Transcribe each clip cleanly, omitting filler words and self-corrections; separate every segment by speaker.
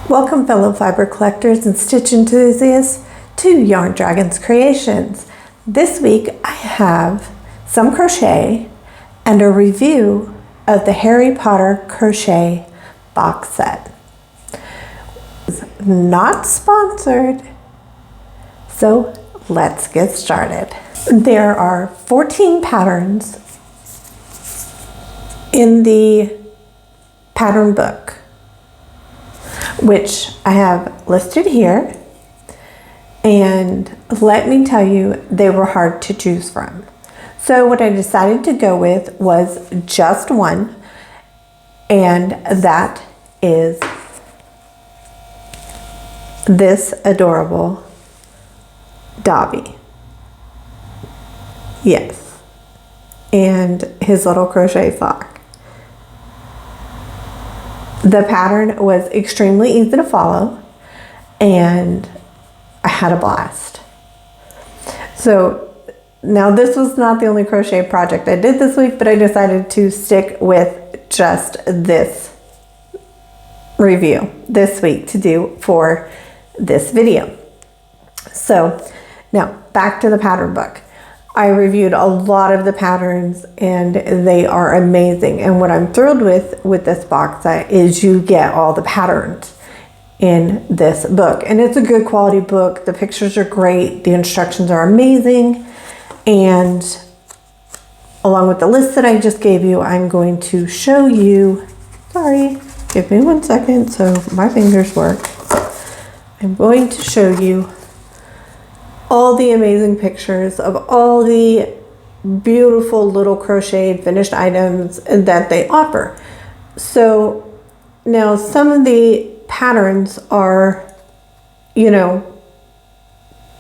Speaker 1: Welcome fellow fiber collectors and stitch enthusiasts to Yarndragonscreations. This week I have some crochet and a review of the Harry Potter Crochet Box set. It's not sponsored, so let's get started. There are 14 patterns in the pattern book, which I have listed here, and let me tell you, they were hard to choose from. So what I decided to go with was just one, and that is this adorable Dobby. Yes, and his little crochet sock. The pattern was extremely easy to follow, and I had a blast. So now this was not the only crochet project I did this week, but I decided to stick with just this review this week to do for this video. So now back to the pattern book. I reviewed a lot of the patterns and they are amazing. And what I'm thrilled with this box set is you get all the patterns in this book. And it's a good quality book. The pictures are great. The instructions are amazing. And along with the list that I just gave you, I'm going to show you, sorry, give me 1 second so my fingers work. I'm going to show you all the amazing pictures of all the beautiful little crocheted finished items that they offer. So now some of the patterns are, you know,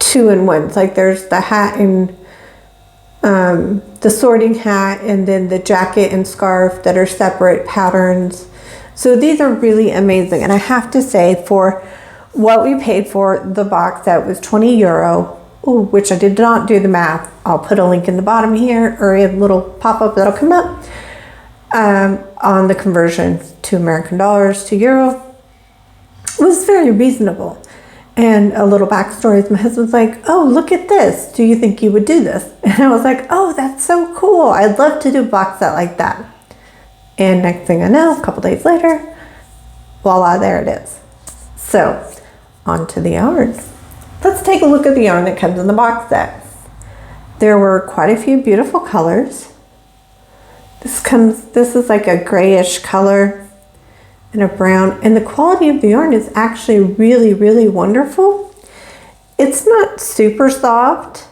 Speaker 1: 2-in-1s. Like there's the hat and the sorting hat, and then the jacket and scarf that are separate patterns. So these are really amazing. And I have to say, for what we paid for the box set was €20, which I did not do the math. I'll put a link in the bottom here, or a little pop-up that'll come up on the conversion to American dollars to euro. It was very reasonable. And a little backstory is my husband's like, oh, look at this. Do you think you would do this? And I was like, oh, that's so cool. I'd love to do a box set like that. And next thing I know, a couple days later, voila, there it is. So onto the yarn. Let's take a look at the yarn that comes in the box set. There were quite a few beautiful colors. This is like a grayish color and a brown, and the quality of the yarn is actually really, really wonderful. It's not super soft,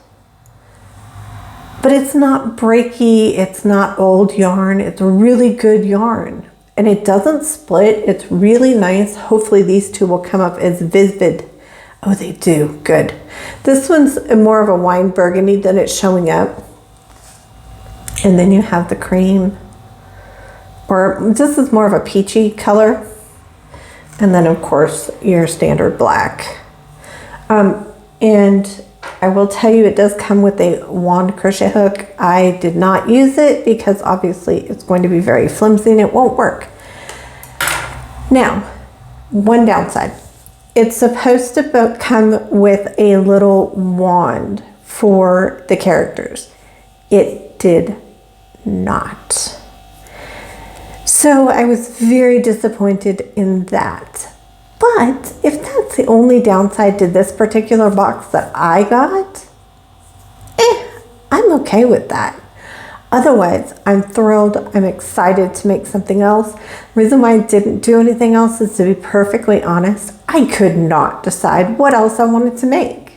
Speaker 1: but it's not breaky. It's not old yarn. It's a really good yarn, and it doesn't split. It's really nice. Hopefully these two will come up as vivid. Oh, they do. Good. This one's more of a wine burgundy than it's showing up. And then you have the cream, or this is more of a peachy color. And then of course your standard black. And I will tell you, it does come with a wand crochet hook. I did not use it because obviously it's going to be very flimsy and it won't work. Now, one downside. It's supposed to come with a little wand for the characters. It did not. So I was very disappointed in that. But if that's the only downside to this particular box that I got, I'm okay with that. Otherwise, I'm thrilled. I'm excited to make something else. The reason why I didn't do anything else is, to be perfectly honest, I could not decide what else I wanted to make.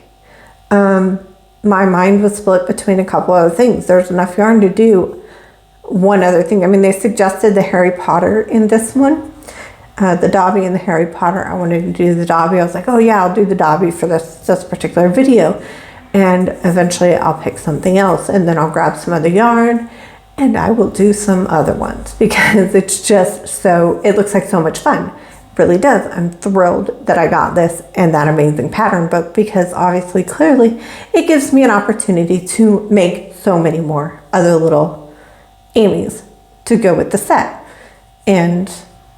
Speaker 1: My mind was split between a couple other things. There's enough yarn to do one other thing. I mean, they suggested the Harry Potter in this one, the Dobby and the Harry Potter. I wanted to do the Dobby. I was like, oh yeah, I'll do the Dobby for this particular video. And eventually I'll pick something else, and then I'll grab some other yarn and I will do some other ones, because it's just so, it looks like so much fun. It really does. I'm thrilled that I got this and that amazing pattern book, because obviously, clearly, it gives me an opportunity to make so many more other little Amy's to go with the set and,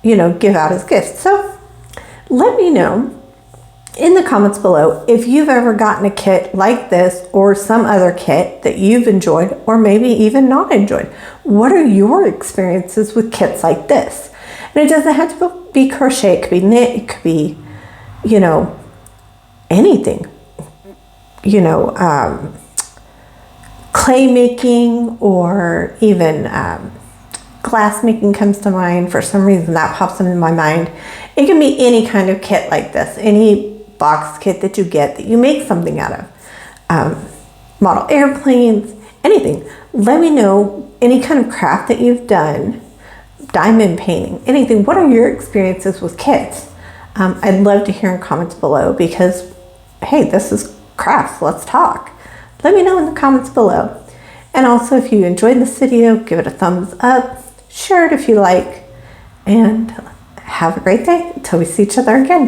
Speaker 1: you know, give out as gifts. So Let me know in the comments below if you've ever gotten a kit like this or some other kit that you've enjoyed or maybe even not enjoyed. What are your experiences with kits like this? And it doesn't have to be crochet, it could be knit, it could be, you know, anything. You know, clay making or even glass making comes to mind. For some reason that pops into my mind. It can be any kind of kit like this, any box kit that you get that you make something out of. Model airplanes, anything. Let me know any kind of craft that you've done, diamond painting, anything. What are your experiences with kits? I'd love to hear in comments below because, hey, this is crafts, let's talk. Let me know in the comments below. And also, if you enjoyed this video, give it a thumbs up, share it if you like, and have a great day until we see each other again.